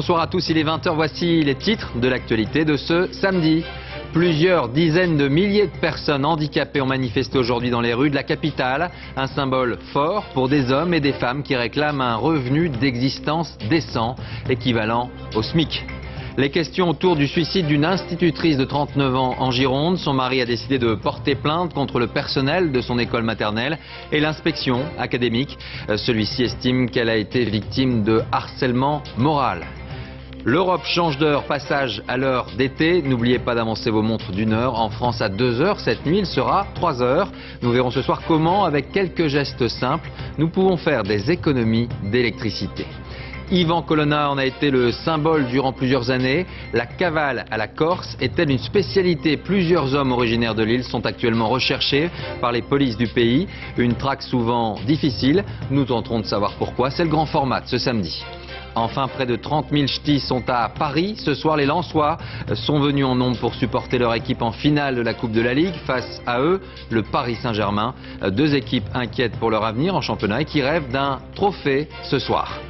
Bonsoir à tous, il est 20h, voici les titres de l'actualité de ce samedi. Plusieurs dizaines de milliers de personnes handicapées ont manifesté aujourd'hui dans les rues de la capitale. Un symbole fort pour des hommes et des femmes qui réclament un revenu d'existence décent, équivalent au SMIC. Les questions autour du suicide d'une institutrice de 39 ans en Gironde. Son mari a décidé de porter plainte contre le personnel de son école maternelle et l'inspection académique. Celui-ci estime qu'elle a été victime de harcèlement moral. L'Europe change d'heure, passage à l'heure d'été. N'oubliez pas d'avancer vos montres d'une heure. En France à 2 heures, cette nuit il sera 3 heures. Nous verrons ce soir comment, avec quelques gestes simples, nous pouvons faire des économies d'électricité. Yvan Colonna en a été le symbole durant plusieurs années. La cavale à la Corse est-elle une spécialité? Plusieurs hommes originaires de l'île sont actuellement recherchés par les polices du pays. Une traque souvent difficile. Nous tenterons de savoir pourquoi. C'est le grand format de ce samedi. Enfin, près de 30 000 ch'tis sont à Paris. Ce soir, les Lensois sont venus en nombre pour supporter leur équipe en finale de la Coupe de la Ligue. Face à eux, le Paris Saint-Germain. Deux équipes inquiètes pour leur avenir en championnat et qui rêvent d'un trophée ce soir.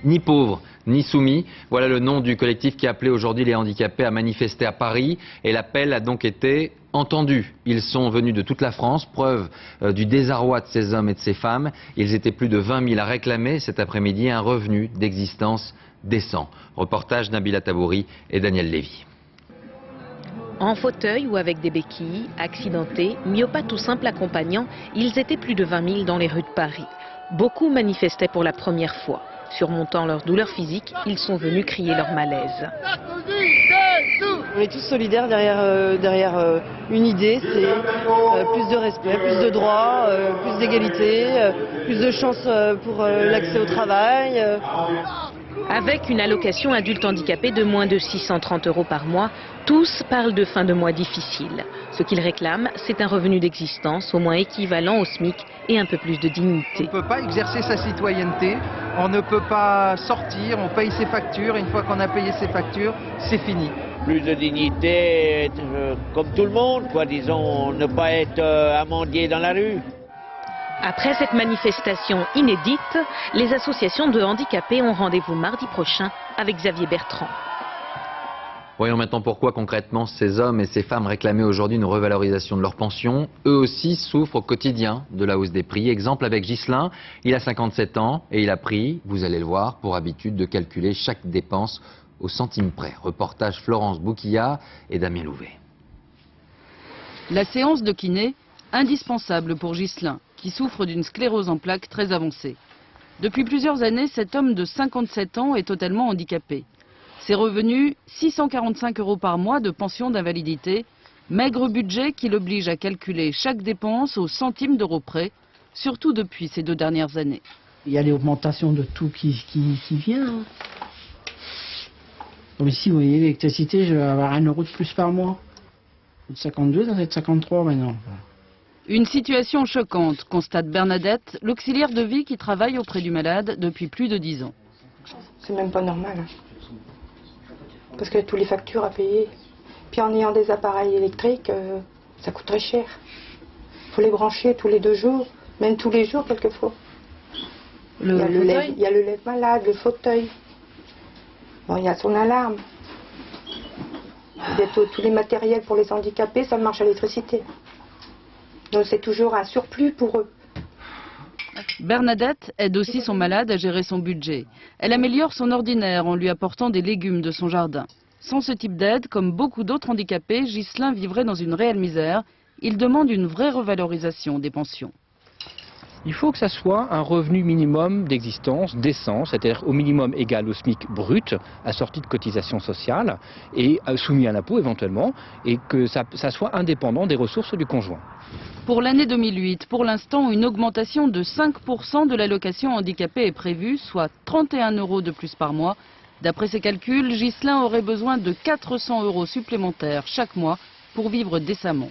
Ni pauvres, ni soumis, voilà le nom du collectif qui a appelé aujourd'hui les handicapés à manifester à Paris. Et l'appel a donc été entendu. Ils sont venus de toute la France, preuve du désarroi de ces hommes et de ces femmes. Ils étaient plus de 20 000 à réclamer cet après-midi un revenu d'existence décent. Reportage Nabila Tabouri et Daniel Lévy. En fauteuil ou avec des béquilles, accidentés, myopathes ou simples accompagnants, ils étaient plus de 20 000 dans les rues de Paris. Beaucoup manifestaient pour la première fois. Surmontant leur douleur physique, ils sont venus crier leur malaise. On est tous solidaires derrière une idée, c'est plus de respect, plus de droits, plus d'égalité, plus de chances pour l'accès au travail. Avec une allocation adulte handicapé de moins de 630 € par mois, tous parlent de fin de mois difficile. Ce qu'ils réclament, c'est un revenu d'existence au moins équivalent au SMIC et un peu plus de dignité. On ne peut pas exercer sa citoyenneté, on ne peut pas sortir, on paye ses factures, une fois qu'on a payé ses factures, c'est fini. Plus de dignité, être comme tout le monde, quoi, disons, ne pas être amendié dans la rue. Après cette manifestation inédite, les associations de handicapés ont rendez-vous mardi prochain avec Xavier Bertrand. Voyons maintenant pourquoi concrètement ces hommes et ces femmes réclamaient aujourd'hui une revalorisation de leur pension. Eux aussi souffrent au quotidien de la hausse des prix. Exemple avec Ghislain, il a 57 ans et il a pris, vous allez le voir, pour habitude de calculer chaque dépense au centime près. Reportage Florence Bouquilla et Damien Louvet. La séance de kiné, indispensable pour Ghislain, qui souffre d'une sclérose en plaques très avancée. Depuis plusieurs années, cet homme de 57 ans est totalement handicapé. Ses revenus, 645 € par mois de pension d'invalidité, maigre budget qui l'oblige à calculer chaque dépense au centime d'euro près, surtout depuis ces 2 dernières années. Il y a l'augmentation de tout qui vient. Comme ici, vous voyez, l'électricité, je vais avoir 1 € de plus par mois. De 52, ça va être 53 maintenant. Une situation choquante, constate Bernadette, l'auxiliaire de vie qui travaille auprès du malade depuis plus de 10 ans. C'est même pas normal. Parce qu'il y a toutes les factures à payer. Puis en ayant des appareils électriques, ça coûte très cher. Il faut les brancher tous les 2 jours, même tous les jours quelquefois. Il y a le lève-malade, le fauteuil. Bon, il y a son alarme. Il y a tous les matériels pour les handicapés, ça marche à l'électricité. Donc c'est toujours un surplus pour eux. Bernadette aide aussi son malade à gérer son budget. Elle améliore son ordinaire en lui apportant des légumes de son jardin. Sans ce type d'aide, comme beaucoup d'autres handicapés, Ghislain vivrait dans une réelle misère. Il demande une vraie revalorisation des pensions. Il faut que ça soit un revenu minimum d'existence décent, c'est-à-dire au minimum égal au SMIC brut, assorti de cotisations sociales et soumis à l'impôt éventuellement, et que ça soit indépendant des ressources du conjoint. Pour l'année 2008, pour l'instant, une augmentation de 5% de l'allocation handicapée est prévue, soit 31 € de plus par mois. D'après ses calculs, Ghislain aurait besoin de 400 € supplémentaires chaque mois pour vivre décemment.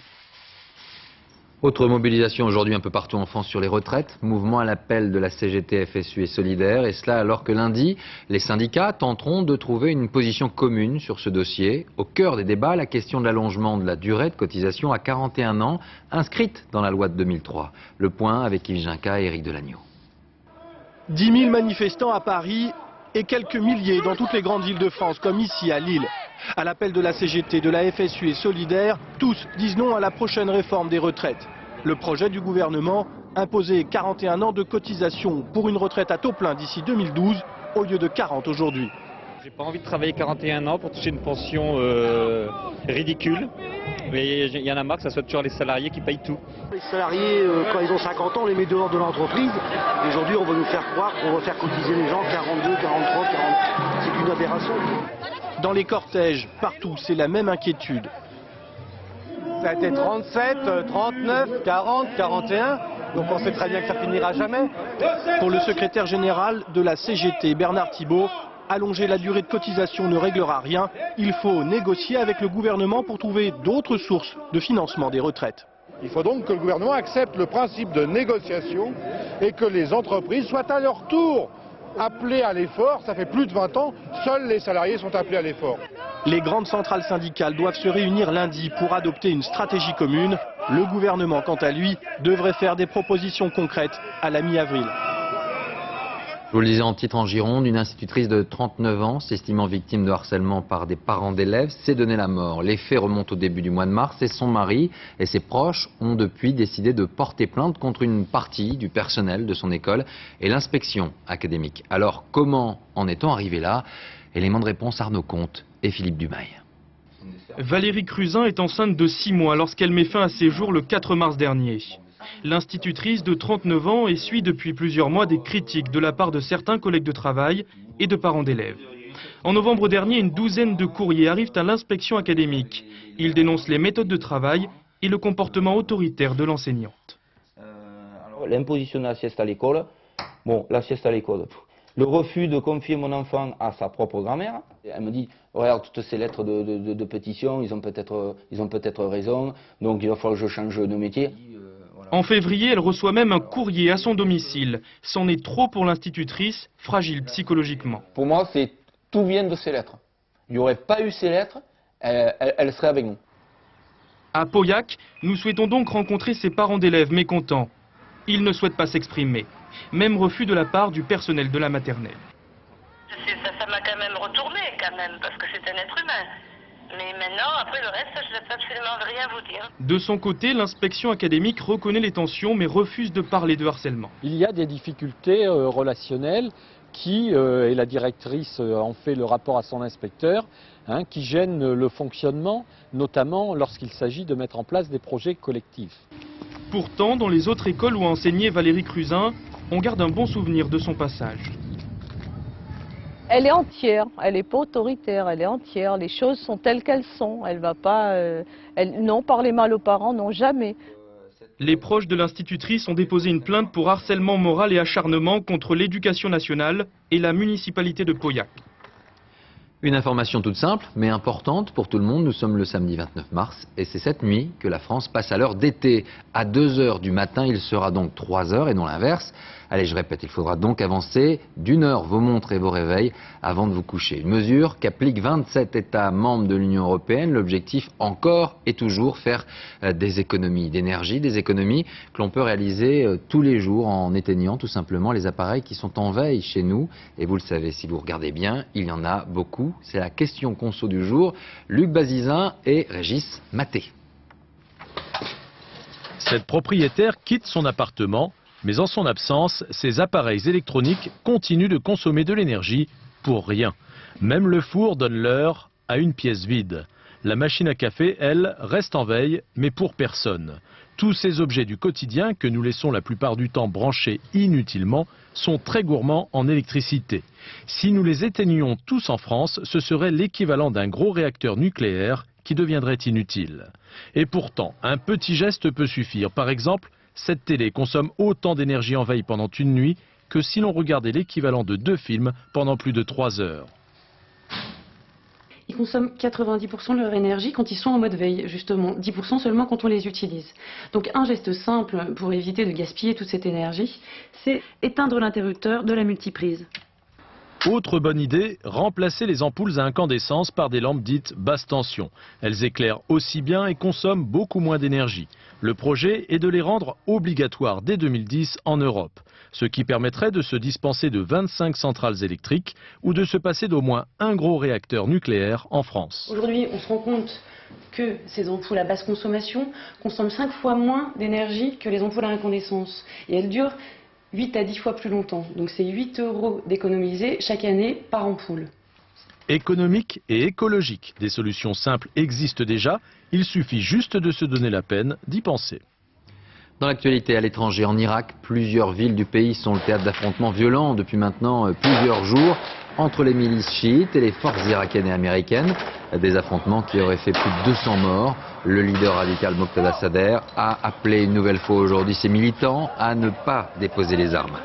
Autre mobilisation aujourd'hui un peu partout en France sur les retraites, mouvement à l'appel de la CGT, FSU et Solidaires, et cela alors que lundi, les syndicats tenteront de trouver une position commune sur ce dossier. Au cœur des débats, la question de l'allongement de la durée de cotisation à 41 ans, inscrite dans la loi de 2003. Le point avec Yves Ginca et Éric Delagneau. 10 000 manifestants à Paris, et quelques milliers dans toutes les grandes villes de France, comme ici à Lille. À l'appel de la CGT, de la FSU et Solidaires, tous disent non à la prochaine réforme des retraites. Le projet du gouvernement, imposer 41 ans de cotisation pour une retraite à taux plein d'ici 2012, au lieu de 40 aujourd'hui. J'ai pas envie de travailler 41 ans pour toucher une pension ridicule. Mais il y en a marre que ça soit toujours les salariés qui payent tout. Les salariés, quand ils ont 50 ans, on les met dehors de l'entreprise. Aujourd'hui, on va nous faire croire qu'on va faire cotiser les gens 42, 43, 40. C'est une aberration. Dans les cortèges, partout, c'est la même inquiétude. Ça a été 37, 39, 40, 41. Donc on sait très bien que ça finira jamais. Pour le secrétaire général de la CGT, Bernard Thibault, allonger la durée de cotisation ne réglera rien. Il faut négocier avec le gouvernement pour trouver d'autres sources de financement des retraites. Il faut donc que le gouvernement accepte le principe de négociation et que les entreprises soient à leur tour appelées à l'effort. Ça fait plus de 20 ans, seuls les salariés sont appelés à l'effort. Les grandes centrales syndicales doivent se réunir lundi pour adopter une stratégie commune. Le gouvernement, quant à lui, devrait faire des propositions concrètes à la mi-avril. Je vous le disais en titre en Gironde, une institutrice de 39 ans, s'estimant victime de harcèlement par des parents d'élèves, s'est donné la mort. Les faits remontent au début du mois de mars et son mari et ses proches ont depuis décidé de porter plainte contre une partie du personnel de son école et l'inspection académique. Alors comment en est-on arrivé là? Élément de réponse Arnaud Comte et Philippe Dumail. Valérie Cruzin est enceinte de 6 mois lorsqu'elle met fin à ses jours le 4 mars dernier. L'institutrice de 39 ans essuie depuis plusieurs mois des critiques de la part de certains collègues de travail et de parents d'élèves. En novembre dernier, une douzaine de courriers arrivent à l'inspection académique. Ils dénoncent les méthodes de travail et le comportement autoritaire de l'enseignante. L'imposition de la sieste à l'école, la sieste à l'école. Le refus de confier mon enfant à sa propre grand-mère. Elle me dit, regarde toutes ces lettres de pétition, ils ont peut-être raison, donc il va falloir que je change de métier. En février, elle reçoit même un courrier à son domicile. C'en est trop pour l'institutrice, fragile psychologiquement. Pour moi, tout vient de ces lettres. Il n'y aurait pas eu ces lettres, elle serait avec nous. À Pauillac, nous souhaitons donc rencontrer ses parents d'élèves mécontents. Ils ne souhaitent pas s'exprimer. Même refus de la part du personnel de la maternelle. Ça m'a quand même retourné, parce que c'est un être humain. Mais maintenant, après le reste, je ne peux absolument rien vous dire. De son côté, l'inspection académique reconnaît les tensions, mais refuse de parler de harcèlement. Il y a des difficultés relationnelles et la directrice en fait le rapport à son inspecteur, qui gênent le fonctionnement, notamment lorsqu'il s'agit de mettre en place des projets collectifs. Pourtant, dans les autres écoles où a enseigné Valérie Cruzin, on garde un bon souvenir de son passage. Elle est entière, elle n'est pas autoritaire, elle est entière. Les choses sont telles qu'elles sont. Elle va pas, non, parler mal aux parents, non, jamais. Les proches de l'institutrice ont déposé une plainte pour harcèlement moral et acharnement contre l'éducation nationale et la municipalité de Pauillac. Une information toute simple, mais importante pour tout le monde. Nous sommes le samedi 29 mars et c'est cette nuit que la France passe à l'heure d'été. À 2 h du matin, il sera donc 3 h et non l'inverse. Allez, je répète, il faudra donc avancer d'1 heure vos montres et vos réveils avant de vous coucher. Une mesure qu'appliquent 27 États membres de l'Union européenne. L'objectif encore et toujours faire des économies d'énergie, des économies que l'on peut réaliser tous les jours en éteignant tout simplement les appareils qui sont en veille chez nous. Et vous le savez, si vous regardez bien, il y en a beaucoup. C'est la question conso du jour. Luc Bazizin et Régis Maté. Cette propriétaire quitte son appartement, mais en son absence, ses appareils électroniques continuent de consommer de l'énergie pour rien. Même le four donne l'heure à une pièce vide. La machine à café, elle, reste en veille, mais pour personne. Tous ces objets du quotidien, que nous laissons la plupart du temps branchés inutilement, sont très gourmands en électricité. Si nous les éteignions tous en France, ce serait l'équivalent d'un gros réacteur nucléaire qui deviendrait inutile. Et pourtant, un petit geste peut suffire. Par exemple, cette télé consomme autant d'énergie en veille pendant une nuit que si l'on regardait l'équivalent de 2 films pendant plus de 3 heures. Ils consomment 90% de leur énergie quand ils sont en mode veille, justement, 10% seulement quand on les utilise. Donc un geste simple pour éviter de gaspiller toute cette énergie, c'est éteindre l'interrupteur de la multiprise. Autre bonne idée, remplacer les ampoules à incandescence par des lampes dites basse tension. Elles éclairent aussi bien et consomment beaucoup moins d'énergie. Le projet est de les rendre obligatoires dès 2010 en Europe, ce qui permettrait de se dispenser de 25 centrales électriques ou de se passer d'au moins un gros réacteur nucléaire en France. Aujourd'hui, on se rend compte que ces ampoules à basse consommation consomment 5 fois moins d'énergie que les ampoules à incandescence. Et elles durent 8 à 10 fois plus longtemps. Donc c'est 8 € d'économiser chaque année par ampoule. Économique et écologique, des solutions simples existent déjà, il suffit juste de se donner la peine d'y penser. Dans l'actualité à l'étranger, en Irak, plusieurs villes du pays sont le théâtre d'affrontements violents depuis maintenant plusieurs jours entre les milices chiites et les forces irakiennes et américaines. Des affrontements qui auraient fait plus de 200 morts. Le leader radical Moqtada Sadr a appelé une nouvelle fois aujourd'hui ses militants à ne pas déposer les armes.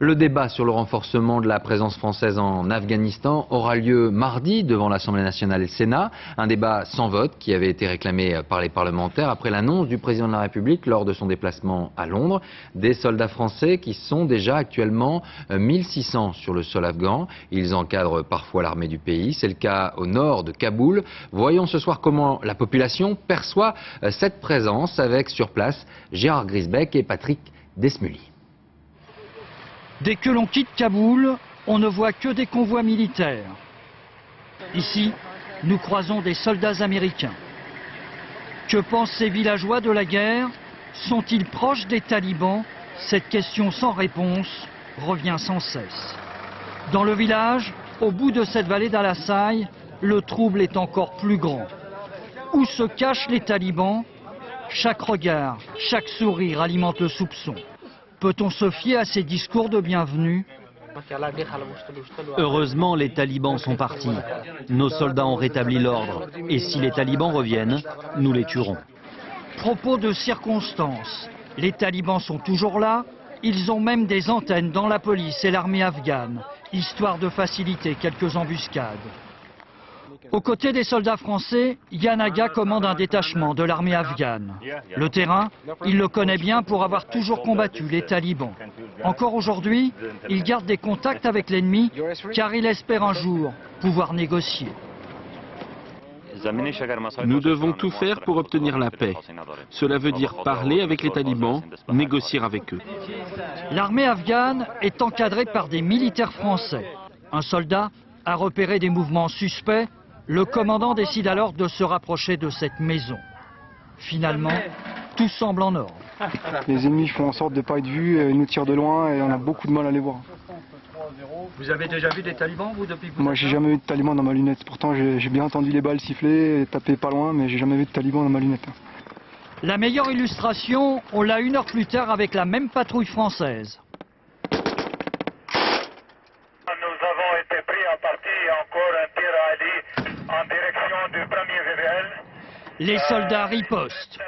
Le débat sur le renforcement de la présence française en Afghanistan aura lieu mardi devant l'Assemblée nationale et le Sénat. Un débat sans vote qui avait été réclamé par les parlementaires après l'annonce du président de la République lors de son déplacement à Londres. Des soldats français qui sont déjà actuellement 1600 sur le sol afghan. Ils encadrent parfois l'armée du pays. C'est le cas au nord de Kaboul. Voyons ce soir comment la population perçoit cette présence avec sur place Gérard Grisbeck et Patrick Desmully. Dès que l'on quitte Kaboul, on ne voit que des convois militaires. Ici, nous croisons des soldats américains. Que pensent ces villageois de la guerre? Sont-ils proches des talibans? Cette question sans réponse revient sans cesse. Dans le village, au bout de cette vallée d'Al-Assaï, le trouble est encore plus grand. Où se cachent les talibans? Chaque regard, chaque sourire alimente le soupçon. Peut-on se fier à ces discours de bienvenue? Heureusement, les talibans sont partis. Nos soldats ont rétabli l'ordre. Et si les talibans reviennent, nous les tuerons. Propos de circonstance. Les talibans sont toujours là. Ils ont même des antennes dans la police et l'armée afghane, histoire de faciliter quelques embuscades. Aux côtés des soldats français, Yanaga commande un détachement de l'armée afghane. Le terrain, il le connaît bien pour avoir toujours combattu les talibans. Encore aujourd'hui, il garde des contacts avec l'ennemi car il espère un jour pouvoir négocier. Nous devons tout faire pour obtenir la paix. Cela veut dire parler avec les talibans, négocier avec eux. L'armée afghane est encadrée par des militaires français. Un soldat a repéré des mouvements suspects. Le commandant décide alors de se rapprocher de cette maison. Finalement, tout semble en ordre. Les ennemis font en sorte de ne pas être vus, ils nous tirent de loin et on a beaucoup de mal à les voir. Vous avez déjà vu des talibans, vous, depuis que vous... Moi, j'ai jamais vu de talibans dans ma lunette. Pourtant, j'ai bien entendu les balles siffler et taper pas loin, mais j'ai jamais vu de talibans dans ma lunette. La meilleure illustration, on l'a 1 heure plus tard avec la même patrouille française. En direction du premier VVL. Les soldats ripostent.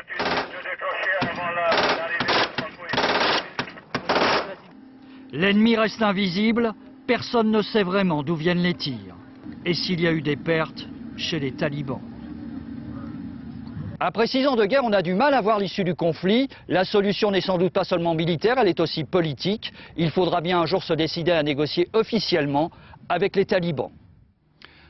L'ennemi reste invisible, personne ne sait vraiment d'où viennent les tirs. Et s'il y a eu des pertes chez les talibans. Après 6 ans de guerre, on a du mal à voir l'issue du conflit. La solution n'est sans doute pas seulement militaire, elle est aussi politique. Il faudra bien un jour se décider à négocier officiellement avec les talibans.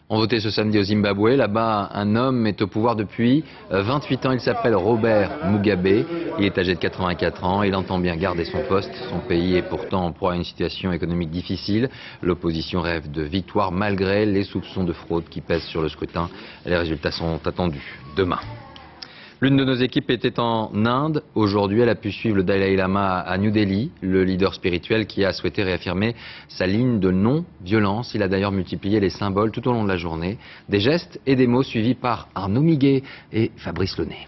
On votait ce samedi au Zimbabwe. Là-bas, un homme est au pouvoir depuis 28 ans. Il s'appelle Robert Mugabe. Il est âgé de 84 ans. Il entend bien garder son poste. Son pays est pourtant en proie à une situation économique difficile. L'opposition rêve de victoire malgré les soupçons de fraude qui pèsent sur le scrutin. Les résultats sont attendus demain. L'une de nos équipes était en Inde. Aujourd'hui, elle a pu suivre le Dalai Lama à New Delhi, le leader spirituel qui a souhaité réaffirmer sa ligne de non-violence. Il a d'ailleurs multiplié les symboles tout au long de la journée. Des gestes et des mots suivis par Arnaud Miguet et Fabrice Launay.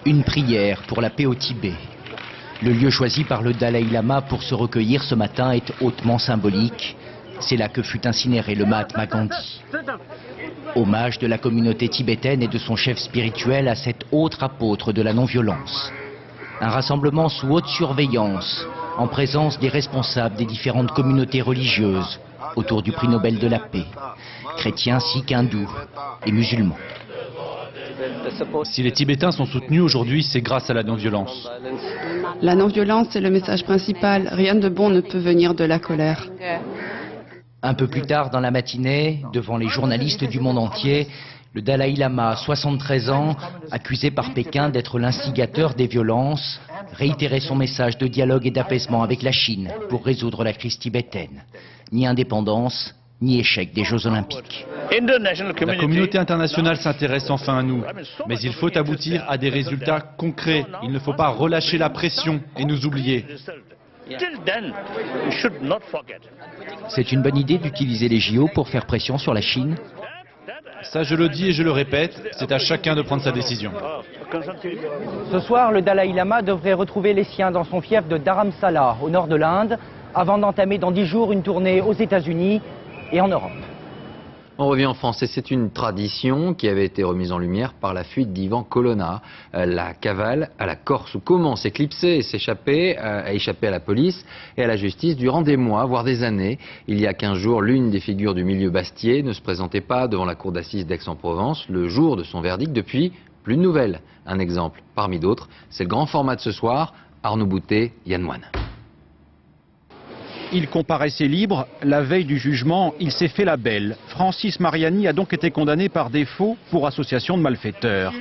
Une prière pour la paix au Tibet. Le lieu choisi par le Dalai Lama pour se recueillir ce matin est hautement symbolique. C'est là que fut incinéré le Mahatma Gandhi. Hommage de la communauté tibétaine et de son chef spirituel à cet autre apôtre de la non-violence. Un rassemblement sous haute surveillance, en présence des responsables des différentes communautés religieuses, autour du prix Nobel de la paix, chrétiens, sikhs, hindous et musulmans. Si les Tibétains sont soutenus aujourd'hui, c'est grâce à la non-violence. La non-violence est le message principal. Rien de bon ne peut venir de la colère. Un peu plus tard dans la matinée, devant les journalistes du monde entier, le Dalai Lama, 73 ans, accusé par Pékin d'être l'instigateur des violences, réitérait son message de dialogue et d'apaisement avec la Chine pour résoudre la crise tibétaine. Ni indépendance, ni échec des Jeux Olympiques. La communauté internationale s'intéresse enfin à nous, mais il faut aboutir à des résultats concrets. Il ne faut pas relâcher la pression et nous oublier. C'est une bonne idée d'utiliser les JO pour faire pression sur la Chine? Ça, je le dis et je le répète, c'est à chacun de prendre sa décision. Ce soir, le Dalai Lama devrait retrouver les siens dans son fief de Dharamsala, au nord de l'Inde, avant d'entamer dans 10 jours une tournée aux États-Unis et en Europe. On revient en France et c'est une tradition qui avait été remise en lumière par la fuite d'Ivan Colonna, la cavale à la Corse, où comment s'éclipser et s'échapper, à échapper à la police et à la justice durant des mois, voire des années. Il y a 15 jours, l'une des figures du milieu bastier ne se présentait pas devant la cour d'assises d'Aix-en-Provence le jour de son verdict. Depuis, plus de nouvelles. Un exemple parmi d'autres, c'est le grand format de ce soir, Arnaud Boutet, Yann Moine. Il comparaissait libre. La veille du jugement, il s'est fait la belle. Francis Mariani a donc été condamné par défaut pour association de malfaiteurs.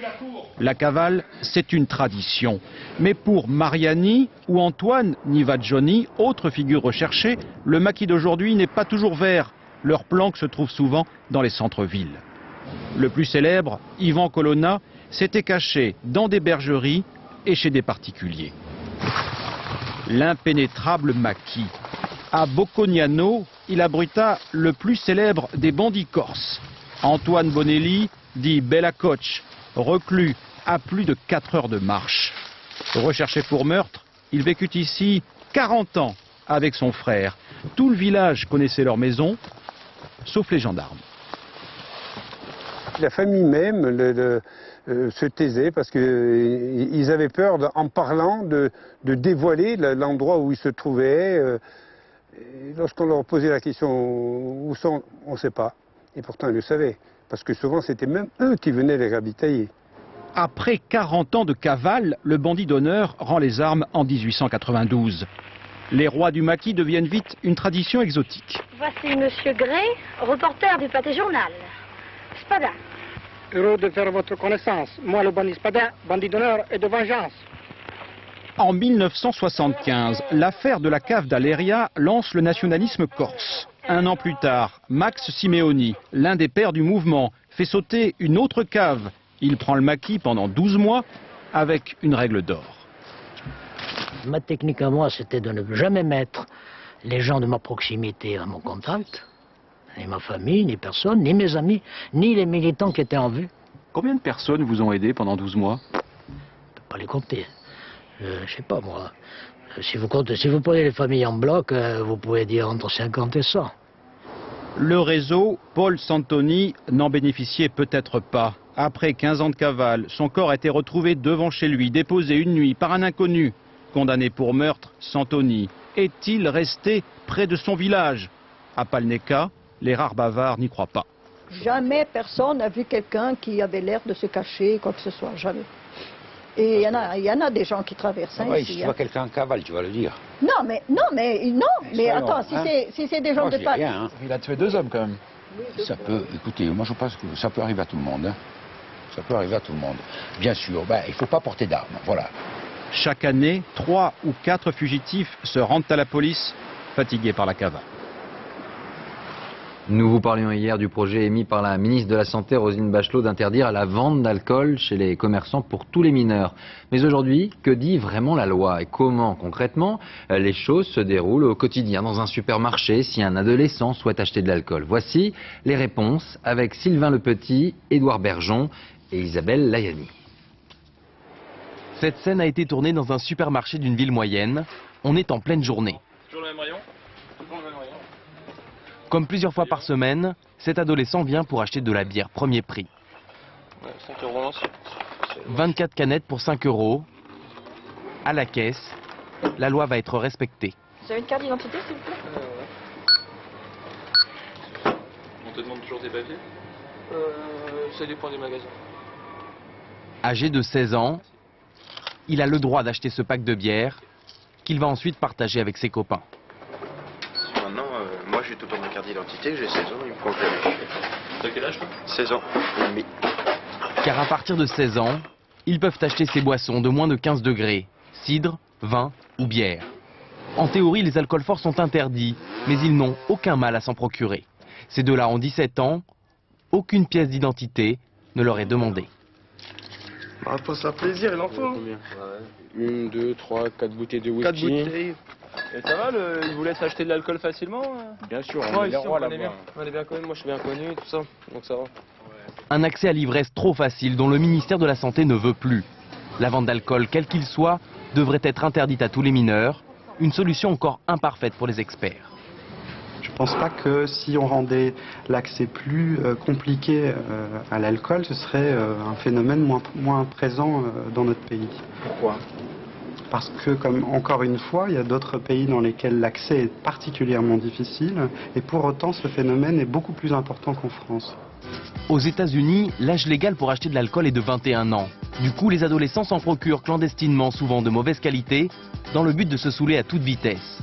La cavale, c'est une tradition. Mais pour Mariani ou Antoine Nivadjoni, autre figure recherchée, le maquis d'aujourd'hui n'est pas toujours vert. Leur planque se trouve souvent dans les centres-villes. Le plus célèbre, Ivan Colonna, s'était caché dans des bergeries et chez des particuliers. L'impénétrable maquis. À Boccognano, il abrita le plus célèbre des bandits corses. Antoine Bonelli, dit Bella Coach, reclus à plus de 4 heures de marche. Recherché pour meurtre, il vécut ici 40 ans avec son frère. Tout le village connaissait leur maison, sauf les gendarmes. La famille même se taisait parce qu'ils avaient peur, en parlant, de dévoiler l'endroit où ils se trouvaient. Lorsqu'on leur posait la question où sont, on ne sait pas. Et pourtant ils le savaient, parce que souvent c'était même eux qui venaient les ravitailler. Après 40 ans de cavale, le bandit d'honneur rend les armes en 1892. Les rois du maquis deviennent vite une tradition exotique. Voici Monsieur Gray, reporter du Pâté Journal. Spada. Heureux de faire votre connaissance. Moi, le bandit Spada, bandit d'honneur et de vengeance. En 1975, l'affaire de la cave d'Aléria lance le nationalisme corse. Un an plus tard, Max Simeoni, l'un des pères du mouvement, fait sauter une autre cave. Il prend le maquis pendant 12 mois avec une règle d'or. Ma technique à moi, c'était de ne jamais mettre les gens de ma proximité à mon contact, ni ma famille, ni personne, ni mes amis, ni les militants qui étaient en vue. Combien de personnes vous ont aidé pendant 12 mois? Je ne peux pas les compter. Je sais pas moi. Si vous prenez les familles en bloc, vous pouvez dire entre 50 et 100. Le réseau, Paul Santoni, n'en bénéficiait peut-être pas. Après 15 ans de cavale, son corps a été retrouvé devant chez lui, déposé une nuit par un inconnu. Condamné pour meurtre, Santoni est-il resté près de son village? À Palneka, les rares bavards n'y croient pas. Jamais personne n'a vu quelqu'un qui avait l'air de se cacher, quoi que ce soit, jamais. Et il y en a des gens qui traversent ici. Si tu vois quelqu'un en cavale, tu vas le dire. Non, mais attends, si c'est des gens de pas... Hein. Il a tué 2 hommes quand même. Ça peut, écoutez, moi je pense que ça peut arriver à tout le monde. Hein. Ça peut arriver à tout le monde. Bien sûr, il ne faut pas porter d'armes, voilà. Chaque année, 3 ou 4 fugitifs se rendent à la police, fatigués par la cavale. Nous vous parlions hier du projet émis par la ministre de la Santé, Roselyne Bachelot, d'interdire la vente d'alcool chez les commerçants pour tous les mineurs. Mais aujourd'hui, que dit vraiment la loi et comment, concrètement, les choses se déroulent au quotidien dans un supermarché si un adolescent souhaite acheter de l'alcool? Voici les réponses avec Sylvain Lepetit, Édouard Bergeon et Isabelle Layani. Cette scène a été tournée dans un supermarché d'une ville moyenne. On est en pleine journée. Toujours le même rayon? Comme plusieurs fois par semaine, cet adolescent vient pour acheter de la bière premier prix. Ouais, 5 € l'ancien. 24 canettes pour 5 €. À la caisse, la loi va être respectée. Vous avez une carte d'identité, s'il vous plaît? On te demande toujours tes papiers? Ça dépend des magasins. Âgé de 16 ans, il a le droit d'acheter ce pack de bière qu'il va ensuite partager avec ses copains. Maintenant, moi j'ai tout dans ma carte d'identité, j'ai 16 ans, il me faut que je l'achète. T'as quel âge toi? 16 ans et demi. Car à partir de 16 ans, ils peuvent acheter ces boissons de moins de 15 degrés, cidre, vin ou bière. En théorie, les alcools forts sont interdits, mais ils n'ont aucun mal à s'en procurer. Ces deux-là ont 17 ans, aucune pièce d'identité ne leur est demandée. Bah, pour se faire plaisir, il en faut. 1, 2, 3, 4 bouteilles de whisky. 4 bouteilles. Et ça va, ils vous laissent acheter de l'alcool facilement? Bien sûr, on est les rois là-bas. On est bien connus, moi je suis bien connu, tout ça, donc ça va. Un accès à l'ivresse trop facile dont le ministère de la Santé ne veut plus. La vente d'alcool, quel qu'il soit, devrait être interdite à tous les mineurs. Une solution encore imparfaite pour les experts. Je ne pense pas que si on rendait l'accès plus compliqué à l'alcool, ce serait un phénomène moins présent dans notre pays. Pourquoi? Parce que, comme encore une fois, il y a d'autres pays dans lesquels l'accès est particulièrement difficile, et pour autant ce phénomène est beaucoup plus important qu'en France. Aux États-Unis, l'âge légal pour acheter de l'alcool est de 21 ans. Du coup, les adolescents s'en procurent clandestinement, souvent de mauvaise qualité, dans le but de se saouler à toute vitesse.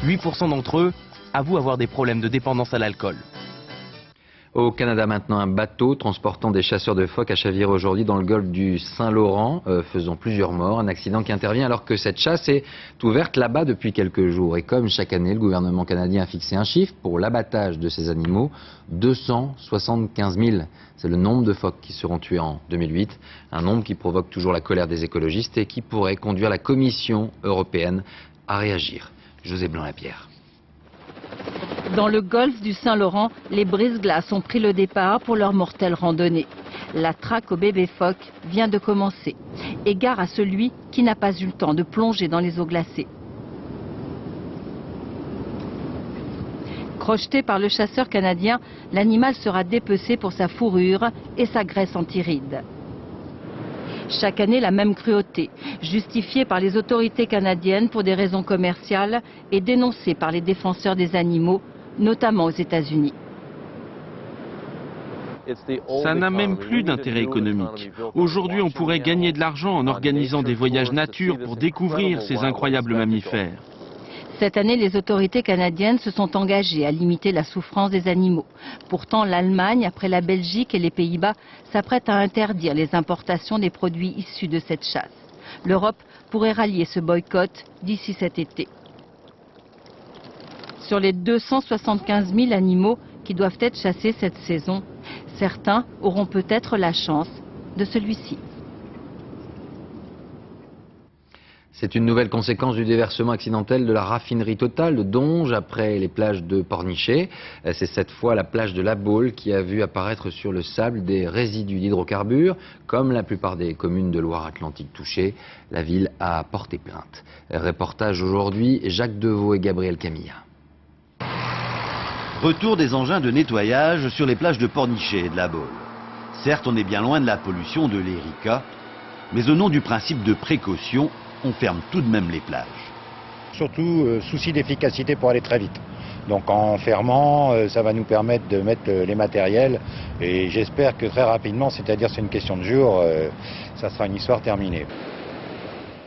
8% d'entre eux avouent avoir des problèmes de dépendance à l'alcool. Au Canada maintenant, un bateau transportant des chasseurs de phoques a chaviré aujourd'hui dans le golfe du Saint-Laurent, faisant plusieurs morts. Un accident qui intervient alors que cette chasse est ouverte là-bas depuis quelques jours. Et comme chaque année, le gouvernement canadien a fixé un chiffre pour l'abattage de ces animaux, 275 000. C'est le nombre de phoques qui seront tués en 2008. Un nombre qui provoque toujours la colère des écologistes et qui pourrait conduire la Commission européenne à réagir. José Blanc-Lapierre. Dans le golfe du Saint-Laurent, les brise-glaces ont pris le départ pour leur mortelle randonnée. La traque au bébé phoque vient de commencer. Égard à celui qui n'a pas eu le temps de plonger dans les eaux glacées. Crocheté par le chasseur canadien, l'animal sera dépecé pour sa fourrure et sa graisse anti-rides. Chaque année, la même cruauté, justifiée par les autorités canadiennes pour des raisons commerciales et dénoncée par les défenseurs des animaux, notamment aux États-Unis. Ça n'a même plus d'intérêt économique. Aujourd'hui, on pourrait gagner de l'argent en organisant des voyages nature pour découvrir ces incroyables mammifères. Cette année, les autorités canadiennes se sont engagées à limiter la souffrance des animaux. Pourtant, l'Allemagne, après la Belgique et les Pays-Bas, s'apprête à interdire les importations des produits issus de cette chasse. L'Europe pourrait rallier ce boycott d'ici cet été. Sur les 275 000 animaux qui doivent être chassés cette saison, certains auront peut-être la chance de celui-ci. C'est une nouvelle conséquence du déversement accidentel de la raffinerie Total de Donge après les plages de Pornichet. C'est cette fois la plage de La Baule qui a vu apparaître sur le sable des résidus d'hydrocarbures. Comme la plupart des communes de Loire-Atlantique touchées, la ville a porté plainte. Reportage aujourd'hui, Jacques Deveau et Gabriel Camilla. Retour des engins de nettoyage sur les plages de Pornichet et de La Baule. Certes, on est bien loin de la pollution de l'Erika, mais au nom du principe de précaution, on ferme tout de même les plages. Surtout, souci d'efficacité pour aller très vite. Donc en fermant, ça va nous permettre de mettre les matériels et j'espère que très rapidement, c'est-à-dire c'est une question de jour, ça sera une histoire terminée.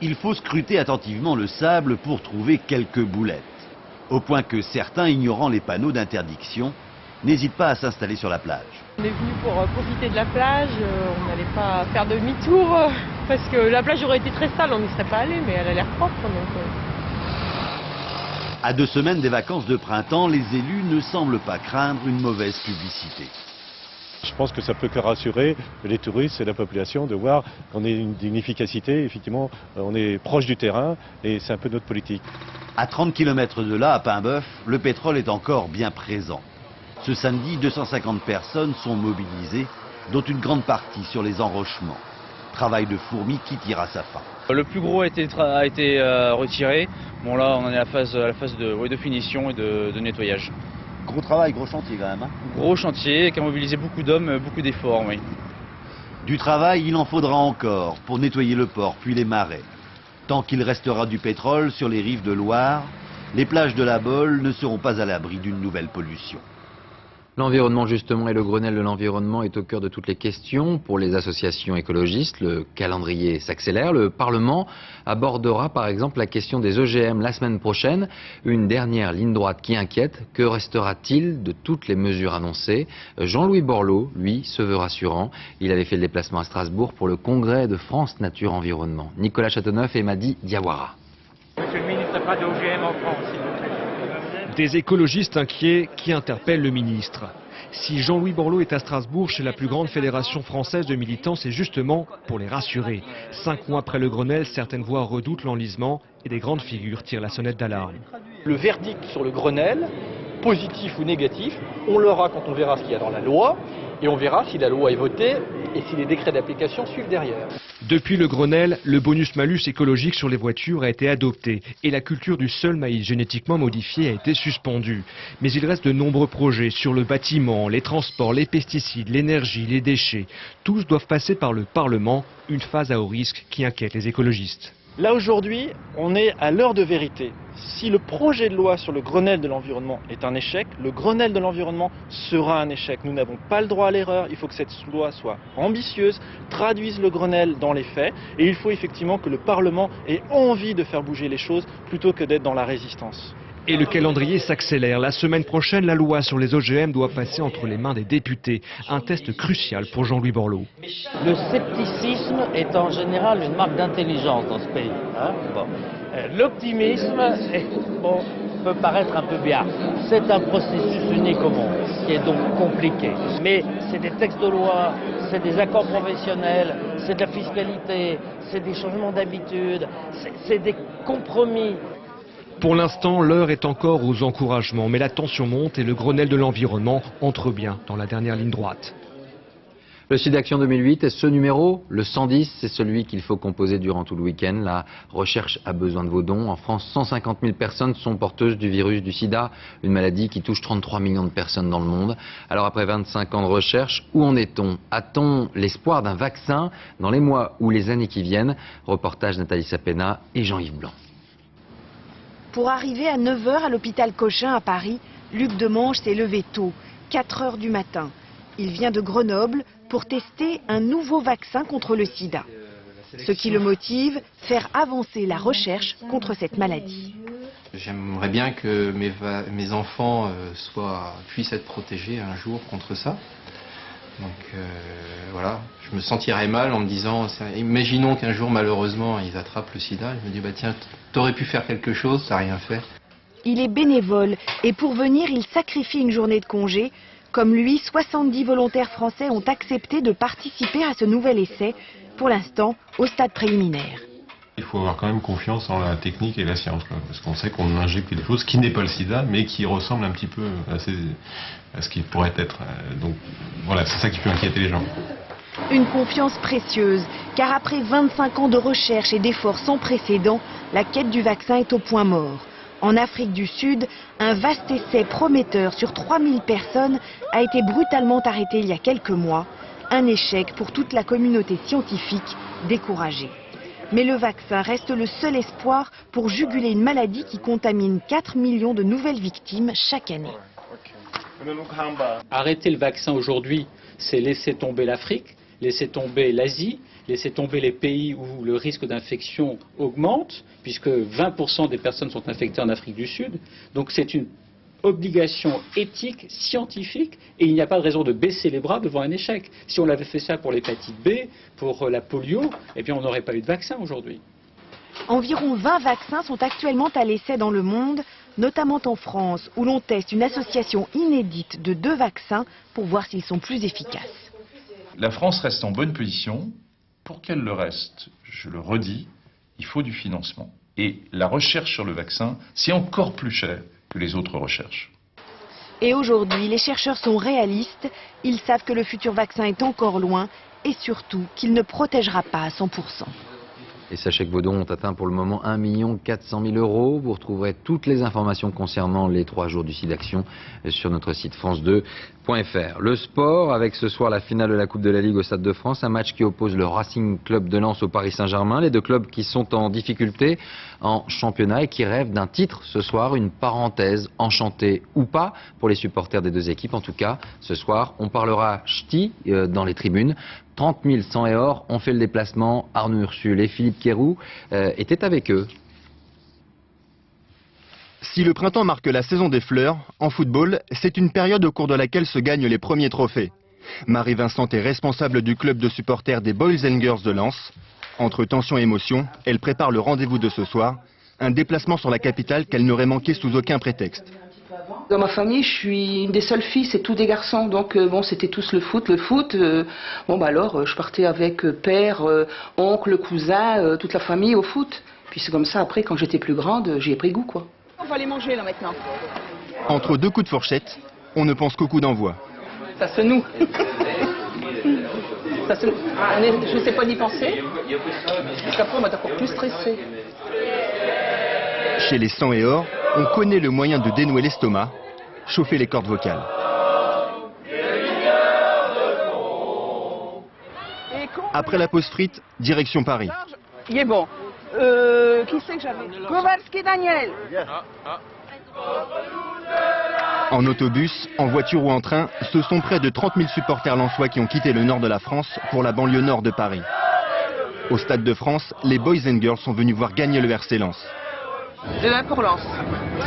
Il faut scruter attentivement le sable pour trouver quelques boulettes. Au point que certains, ignorant les panneaux d'interdiction, n'hésitent pas à s'installer sur la plage. On est venu pour profiter de la plage, on n'allait pas faire demi-tour parce que la plage aurait été très sale, on n'y serait pas allé, mais elle a l'air propre. Donc, À 2 semaines des vacances de printemps, les élus ne semblent pas craindre une mauvaise publicité. Je pense que ça peut que rassurer les touristes et la population de voir qu'on est d'une efficacité, effectivement, on est proche du terrain et c'est un peu notre politique. À 30 km de là, à Paimboeuf, le pétrole est encore bien présent. Ce samedi, 250 personnes sont mobilisées, dont une grande partie sur les enrochements. Travail de fourmi qui tire à sa fin. Le plus gros a été retiré. Bon là, on en est à la phase de finition et de nettoyage. Gros travail, gros chantier quand même. Hein. Gros chantier qui a mobilisé beaucoup d'hommes, beaucoup d'efforts, oui. Du travail, il en faudra encore pour nettoyer le port puis les marais. Tant qu'il restera du pétrole sur les rives de Loire, les plages de La Baule ne seront pas à l'abri d'une nouvelle pollution. L'environnement justement et le Grenelle de l'environnement est au cœur de toutes les questions pour les associations écologistes. Le calendrier s'accélère. Le Parlement abordera par exemple la question des OGM la semaine prochaine. Une dernière ligne droite qui inquiète. Que restera-t-il de toutes les mesures annoncées? Jean-Louis Borloo, lui, se veut rassurant. Il avait fait le déplacement à Strasbourg pour le congrès de France Nature Environnement. Nicolas Châteauneuf et Madi Diawara. Monsieur le ministre, pas d'OGM en France, s'il vous plaît. Des écologistes inquiets qui interpellent le ministre. Si Jean-Louis Borloo est à Strasbourg chez la plus grande fédération française de militants, c'est justement pour les rassurer. 5 mois après le Grenelle, certaines voix redoutent l'enlisement et des grandes figures tirent la sonnette d'alarme. Le verdict sur le Grenelle, positif ou négatif, on l'aura quand on verra ce qu'il y a dans la loi et on verra si la loi est votée et si les décrets d'application suivent derrière. Depuis le Grenelle, le bonus-malus écologique sur les voitures a été adopté et la culture du seul maïs génétiquement modifié a été suspendue. Mais il reste de nombreux projets sur le bâtiment, les transports, les pesticides, l'énergie, les déchets. Tous doivent passer par le Parlement, une phase à haut risque qui inquiète les écologistes. Là aujourd'hui, on est à l'heure de vérité. Si le projet de loi sur le Grenelle de l'environnement est un échec, le Grenelle de l'environnement sera un échec. Nous n'avons pas le droit à l'erreur, il faut que cette loi soit ambitieuse, traduise le Grenelle dans les faits, et il faut effectivement que le Parlement ait envie de faire bouger les choses plutôt que d'être dans la résistance. Et le calendrier s'accélère. La semaine prochaine, la loi sur les OGM doit passer entre les mains des députés. Un test crucial pour Jean-Louis Borloo. Le scepticisme est en général une marque d'intelligence dans ce pays. L'optimisme peut paraître un peu bien. C'est un processus unique au monde, qui est donc compliqué. Mais c'est des textes de loi, c'est des accords professionnels, c'est de la fiscalité, c'est des changements d'habitude, c'est des compromis. Pour l'instant, l'heure est encore aux encouragements, mais la tension monte et le Grenelle de l'environnement entre bien dans la dernière ligne droite. Le SIDAction 2008 est ce numéro, le 110, c'est celui qu'il faut composer durant tout le week-end. La recherche a besoin de vos dons. En France, 150 000 personnes sont porteuses du virus du sida, une maladie qui touche 33 millions de personnes dans le monde. Alors après 25 ans de recherche, où en est-on? A-t-on l'espoir d'un vaccin dans les mois ou les années qui viennent? Reportage Nathalie Sapena et Jean-Yves Blanc. Pour arriver à 9 h à l'hôpital Cochin à Paris, Luc Demange s'est levé tôt, 4 h du matin. Il vient de Grenoble pour tester un nouveau vaccin contre le sida. Ce qui le motive, faire avancer la recherche contre cette maladie. J'aimerais bien que mes enfants puissent être protégés un jour contre ça. Donc voilà, je me sentirais mal en me disant, imaginons qu'un jour malheureusement ils attrapent le sida, je me dis bah tiens, t'aurais pu faire quelque chose, t'as rien fait. Il est bénévole et pour venir il sacrifie une journée de congé. Comme lui, 70 volontaires français ont accepté de participer à ce nouvel essai, pour l'instant au stade préliminaire. Il faut avoir quand même confiance en la technique et la science, parce qu'on sait qu'on injecte quelque chose qui n'est pas le sida, mais qui ressemble un petit peu à ce qui pourrait être. Donc voilà, c'est ça qui peut inquiéter les gens. Une confiance précieuse, car après 25 ans de recherche et d'efforts sans précédent, la quête du vaccin est au point mort. En Afrique du Sud, un vaste essai prometteur sur 3000 personnes a été brutalement arrêté il y a quelques mois. Un échec pour toute la communauté scientifique découragée. Mais le vaccin reste le seul espoir pour juguler une maladie qui contamine 4 millions de nouvelles victimes chaque année. Arrêter le vaccin aujourd'hui, c'est laisser tomber l'Afrique, laisser tomber l'Asie, laisser tomber les pays où le risque d'infection augmente, puisque 20% des personnes sont infectées en Afrique du Sud. Donc c'est une obligation éthique, scientifique, et il n'y a pas de raison de baisser les bras devant un échec. Si on avait fait ça pour l'hépatite B, pour la polio, eh bien on n'aurait pas eu de vaccin aujourd'hui. Environ 20 vaccins sont actuellement à l'essai dans le monde, notamment en France, où l'on teste une association inédite de 2 vaccins pour voir s'ils sont plus efficaces. La France reste en bonne position. Pour qu'elle le reste, je le redis, il faut du financement. Et la recherche sur le vaccin, c'est encore plus cher que les autres recherches. Et aujourd'hui, les chercheurs sont réalistes. Ils savent que le futur vaccin est encore loin et surtout qu'il ne protégera pas à 100%. Et sachez que vos dons ont atteint pour le moment 1 400 000 €. Vous retrouverez toutes les informations concernant les 3 jours du SIDAction sur notre site france2.fr. Le sport, avec ce soir la finale de la Coupe de la Ligue au Stade de France, un match qui oppose le Racing Club de Lens au Paris Saint-Germain. Les deux clubs qui sont en difficulté en championnat et qui rêvent d'un titre ce soir. Une parenthèse enchantée ou pas pour les supporters des deux équipes. En tout cas, ce soir, on parlera ch'ti dans les tribunes. 30 000 sang et or ont fait le déplacement. Arnaud Ursule et Philippe Kérou étaient avec eux. Si le printemps marque la saison des fleurs, en football, c'est une période au cours de laquelle se gagnent les premiers trophées. Marie Vincent est responsable du club de supporters des Boys and Girls de Lens. Entre tension et émotion, elle prépare le rendez-vous de ce soir, un déplacement sur la capitale qu'elle n'aurait manqué sous aucun prétexte. Dans ma famille, je suis une des seules filles, c'est tous des garçons, donc bon, c'était tous le foot. Alors, je partais avec père, oncle, cousin, toute la famille au foot. Puis c'est comme ça, après, quand j'étais plus grande, j'y ai pris goût, quoi. On va aller manger, là, maintenant. Entre deux coups de fourchette, on ne pense qu'au coup d'envoi. Ça se noue. Je ne sais pas n'y penser, parce qu'après, on va être encore plus stressé. Chez les sang et or, on connaît le moyen de dénouer l'estomac, chauffer les cordes vocales. Après la pause frite, direction Paris. Il est bon. Qui c'est que j'avais? Kowalski Daniel. En autobus, en voiture ou en train, ce sont près de 30 000 supporters lensois qui ont quitté le nord de la France pour la banlieue nord de Paris. Au Stade de France, les Boys and Girls sont venus voir gagner le RC Lens. 2-1 pour Lens,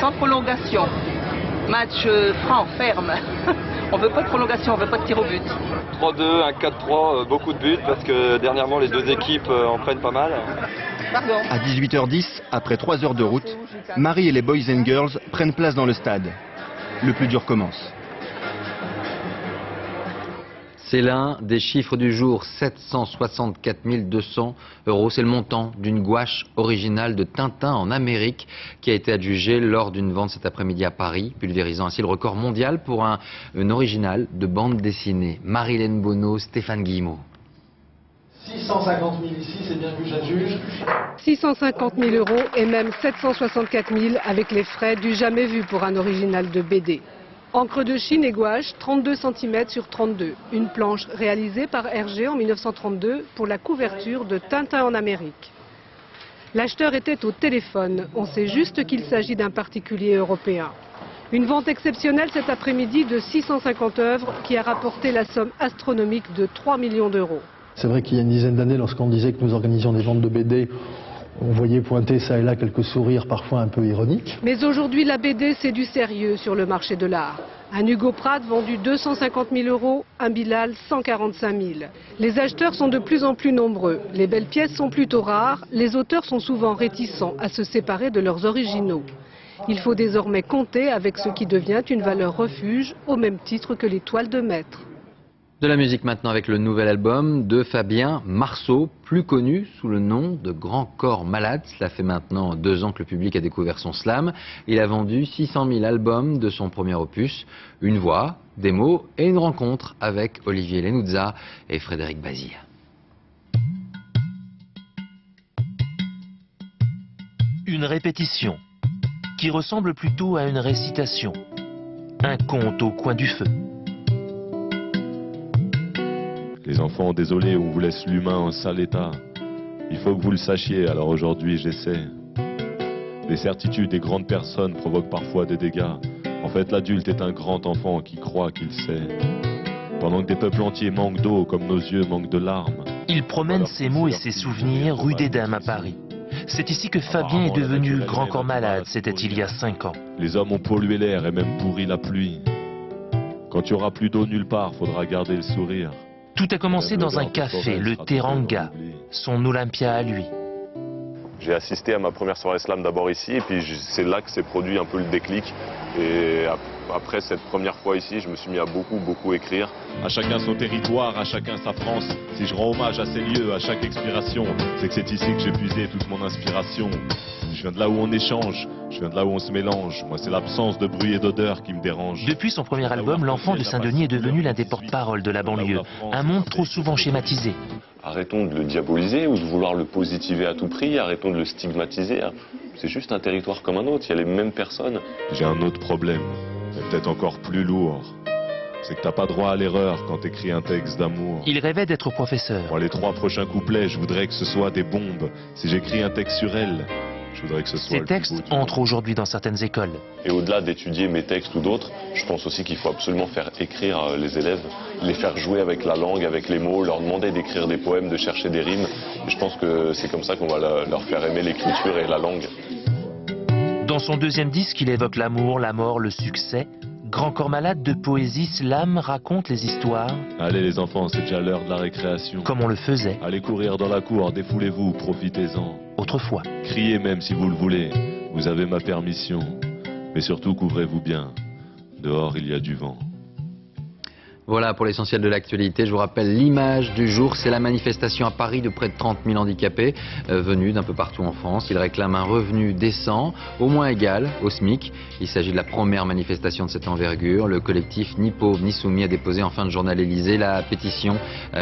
sans prolongation. Match franc, ferme. On veut pas de prolongation, on veut pas de tir au but. 3-2, 1-4-3, beaucoup de buts parce que dernièrement les deux équipes en prennent pas mal. Pardon. À 18h10, après 3 heures de route, Marie et les Boys and Girls prennent place dans le stade. Le plus dur commence. C'est l'un des chiffres du jour, 764 200 €. C'est le montant d'une gouache originale de Tintin en Amérique qui a été adjugée lors d'une vente cet après-midi à Paris, pulvérisant ainsi le record mondial pour un original de bande dessinée. Marilène Bonneau, Stéphane Guillemot. 650 000 ici, c'est bien vu, j'adjuge. 650 000 € et même 764 000 avec les frais du jamais vu pour un original de BD. Encre de Chine et gouache, 32 cm sur 32. Une planche réalisée par Hergé en 1932 pour la couverture de Tintin en Amérique. L'acheteur était au téléphone. On sait juste qu'il s'agit d'un particulier européen. Une vente exceptionnelle cet après-midi de 650 œuvres qui a rapporté la somme astronomique de 3 millions d'euros. C'est vrai qu'il y a une dizaine d'années, lorsqu'on disait que nous organisions des ventes de BD, on voyait pointer ça et là quelques sourires parfois un peu ironiques. Mais aujourd'hui, la BD, c'est du sérieux sur le marché de l'art. Un Hugo Pratt vendu 250 000 €, un Bilal 145 000. Les acheteurs sont de plus en plus nombreux. Les belles pièces sont plutôt rares. Les auteurs sont souvent réticents à se séparer de leurs originaux. Il faut désormais compter avec ce qui devient une valeur refuge, au même titre que les toiles de maître. De la musique maintenant avec le nouvel album de Fabien Marceau, plus connu sous le nom de Grand Corps Malade. Cela fait maintenant 2 ans que le public a découvert son slam. Il a vendu 600 000 albums de son premier opus. Une voix, des mots et une rencontre avec Olivier Lenuzza et Frédéric Bazille. Une répétition qui ressemble plutôt à une récitation. Un conte au coin du feu. Les enfants, désolé, on vous laisse l'humain en sale état. Il faut que vous le sachiez, alors aujourd'hui j'essaie. Des certitudes des grandes personnes provoquent parfois des dégâts. En fait, l'adulte est un grand enfant qui croit qu'il sait. Pendant que des peuples entiers manquent d'eau, comme nos yeux manquent de larmes. Il promène ses mots et ses souvenirs rue des Dames à Paris. C'est ici que Fabien est devenu Grand Corps Malade, c'était il y a 5 ans. Les hommes ont pollué l'air et même pourri la pluie. Quand il n'y aura plus d'eau nulle part, faudra garder le sourire. Tout a commencé dans un café, le Teranga, son Olympia à lui. J'ai assisté à ma première soirée slam d'abord ici, et puis c'est là que s'est produit un peu le déclic. Et après cette première fois ici, je me suis mis à beaucoup écrire. À chacun son territoire, à chacun sa France. Si je rends hommage à ces lieux, à chaque expiration, c'est que c'est ici que j'ai puisé toute mon inspiration. Je viens de là où on échange, je viens de là où on se mélange. Moi, c'est l'absence de bruit et d'odeur qui me dérange. Depuis son premier album, l'enfant de Saint-Denis est devenu l'un des porte-parole de la banlieue. Un monde trop souvent schématisé. Arrêtons de le diaboliser ou de vouloir le positiver à tout prix, arrêtons de le stigmatiser. C'est juste un territoire comme un autre, il y a les mêmes personnes. J'ai un autre problème, mais peut-être encore plus lourd. C'est que t'as pas droit à l'erreur quand t'écris un texte d'amour. Il rêvait d'être professeur. Pour les 3 prochains couplets, je voudrais que ce soit des bombes. Si j'écris un texte sur elle, je voudrais que ce soit Ces textes entrent aujourd'hui dans certaines écoles. Et au-delà d'étudier mes textes ou d'autres, je pense aussi qu'il faut absolument faire écrire les élèves, les faire jouer avec la langue, avec les mots, leur demander d'écrire des poèmes, de chercher des rimes. Et je pense que c'est comme ça qu'on va leur faire aimer l'écriture et la langue. Dans son 2e disque, il évoque l'amour, la mort, le succès. Grand Corps Malade de poésie slam raconte les histoires. Allez les enfants, c'est déjà l'heure de la récréation. Comme on le faisait. Allez courir dans la cour, défoulez-vous, profitez-en. Autrefois. Criez même si vous le voulez, vous avez ma permission. Mais surtout couvrez-vous bien, dehors il y a du vent. Voilà pour l'essentiel de l'actualité. Je vous rappelle l'image du jour, c'est la manifestation à Paris de près de 30 000 handicapés venus d'un peu partout en France. Ils réclament un revenu décent, au moins égal au SMIC. Il s'agit de la première manifestation de cette envergure. Le collectif Ni Pauvre Ni Soumis a déposé en fin de journée à l'Elysée la pétition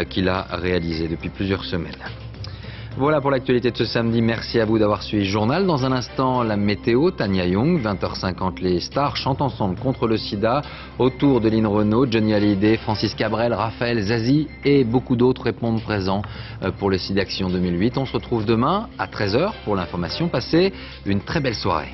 qu'il a réalisée depuis plusieurs semaines. Voilà pour l'actualité de ce samedi. Merci à vous d'avoir suivi le journal. Dans un instant, la météo, Tania Young, 20h50, les stars chantent ensemble contre le sida. Autour de Lynn Renaud, Johnny Hallyday, Francis Cabrel, Raphaël, Zazie et beaucoup d'autres répondent présents pour le SIDAction 2008. On se retrouve demain à 13h pour l'information. Passez une très belle soirée.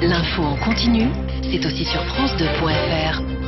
L'info en continu, c'est aussi sur France2.fr.